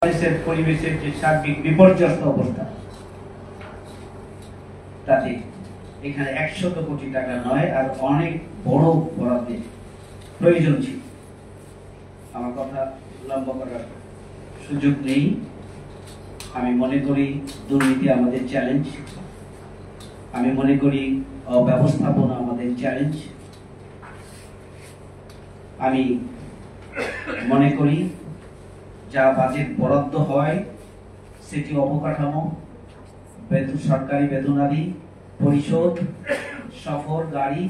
বাংলাদেশের পরিবেশের যে সার্বিক বিপর্যস্ত অবস্থা, তাতে এখানে 100 কোটি টাকা নয়, আর অনেক বড় বরাদ্দের প্রয়োজন ছিল। আমার কথা লম্বা করার সুযোগ নেই। আমি মনে করি দুর্নীতি আমাদের চ্যালেঞ্জ, আমি মনে করি অব্যবস্থাপনা আমাদের চ্যালেঞ্জ, আমি মনে করি যা বাজেট বরাদ্দ হয় সেটি অবকাঠামো, সরকারি বেতনাদি পরিশোধ, সফর, গাড়ি,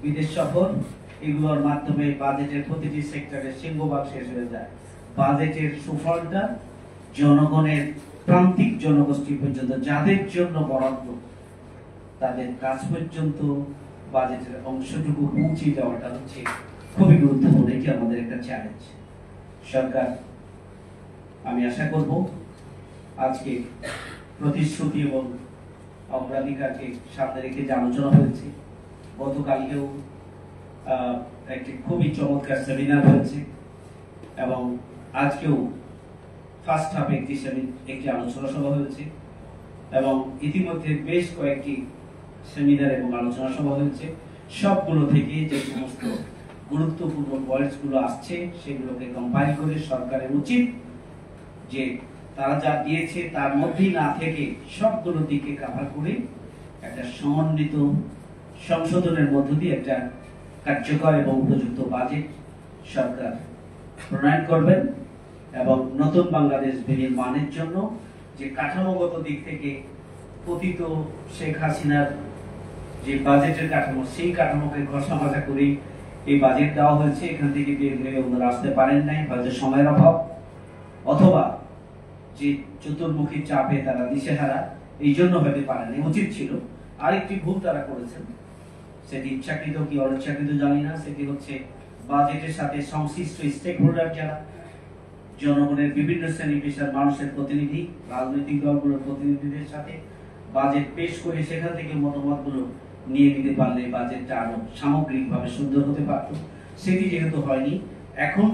বিদেশ সফর, এগুলোর মাধ্যমে বাজেটের প্রতিটি সেক্টরে সিংহভাগ শেষ হয়ে যায়। বাজেটের সুফলটা জনগণের প্রান্তিক জনগোষ্ঠী পর্যন্ত, যাদের জন্য বরাদ্দ তাদের কাজ পর্যন্ত বাজেটের অংশটুকু পৌঁছে যাওয়াটা হচ্ছে খুবই গুরুত্বপূর্ণ। এটি আমাদের একটা চ্যালেঞ্জ। সরকার, আমি আশা করব আজকে প্রতিশ্রুতি এবং অগ্রাধিকারকে সামনে রেখে যে আলোচনা হয়েছে, গতকালকেও একটি খুবই চমৎকার সেমিনার হয়েছে এবং আজকেও ফার্স্ট হাফে একটি আলোচনা সভা হয়েছে এবং ইতিমধ্যে বেশ কয়েকটি সেমিনার এবং আলোচনা সভা হয়েছে। সবগুলো থেকে যে সমস্ত গুরুত্বপূর্ণ পয়েন্টস গুলো আসছে সেগুলোকে কম্পাইল করে সরকারের উচিত যে তারা যা দিয়েছে তার মধ্যেই না থেকে সবগুলো দিকে কভার করে একটা সমন্বিত সংশোধনের মধ্য দিয়ে একটা কার্যকর এবং উপযুক্ত বাজেট সরকার প্রণয়ন করবেন এবং নতুন বাংলাদেশ বিনির্মাণের জন্য যে কাঠামোগত দিক থেকে পতিত শেখ হাসিনার যে বাজেটের কাঠামো, সেই কাঠামোকে ঘষা মাজা করে এই বাজেট দেওয়া হয়েছে। এখান থেকে বের হয়ে ওনারা আসতে পারেন নাই, হয়তো সময়ের অভাব অথবা যে চতুর্মুখী চাপে তারা দিশেহারা, এই জন্য হতে পারেনি। উচিত ছিল। আরেকটি ভুল তারা করেছেন, সেটি ইচ্ছাকৃত কি অনিচ্ছাকৃত জানি না, সেটি হচ্ছে বাজেটের সাথে সংশ্লিষ্ট স্টেক হোল্ডার যারা জনগণের বিভিন্ন শ্রেণী পেশার মানুষের প্রতিনিধি, রাজনৈতিক দলগুলোর প্রতিনিধিদের সাথে বাজেট পেশ করে সেখান থেকে মতামতগুলো নিয়ে নিতে পারলে বাজেটটা আরো সামগ্রিকভাবে সুন্দর হতে পারত। সেটি যেহেতু হয়নি, এখন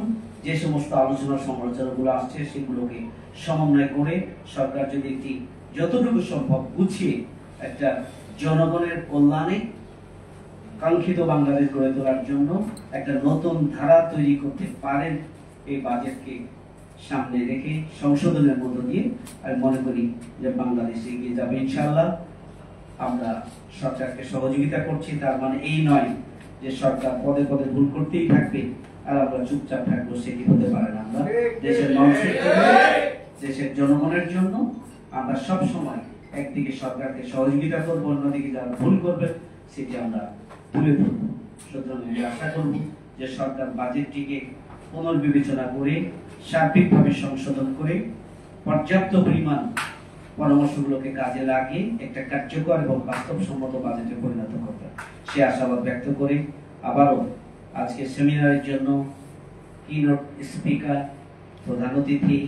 যে সমস্ত আলোচনা সমালোচনাগুলো আসছে সেগুলোকে সমন্বয় করে সরকার যদি একটি যতটুকু সম্ভব গুছিয়ে একটা জনগণের কল্যাণে কাঙ্ক্ষিত বাংলাদেশ গড়ে তোলার জন্য একটা নতুন ধারা তৈরি করতে পারেন, এই বাজেটকে সামনে রেখে সংশোধনের মধ্য দিয়ে আমি মনে করি যে বাংলাদেশ এগিয়ে যাবে ইনশাআল্লাহ। আমরা সরকারকে সহযোগিতা করছি, তার মানে এই নয় যে সরকার পদে পদে ভুল করতেই থাকবে আর আমরা চুপচাপ থাকবো, সেটি হতে পারে না। আমরা দেশের মানুষের জন্য, দেশের জনগণের জন্য আমরা সব সময় একদিকে সরকারকে সহযোগিতা করবো, অন্যদিকে যারা ভুল করবে সেটি আমরা তুলে ধরবো। সুতরাং আমি আশা করব যে সরকার বাজেটটিকে পুনর্বিবেচনা করে সার্বিকভাবে সংশোধন করে পর্যাপ্ত পরিমাণ পরামর্শগুলোকে কাজে লাগিয়ে একটা কার্যকর এবং বাস্তবসম্মত বাজেটে পরিণত করবে, সে আশাবাদ ব্যক্ত করে আবারও আজকে সেমিনারের জন্য কিনোট স্পিকার, প্রধান অতিথি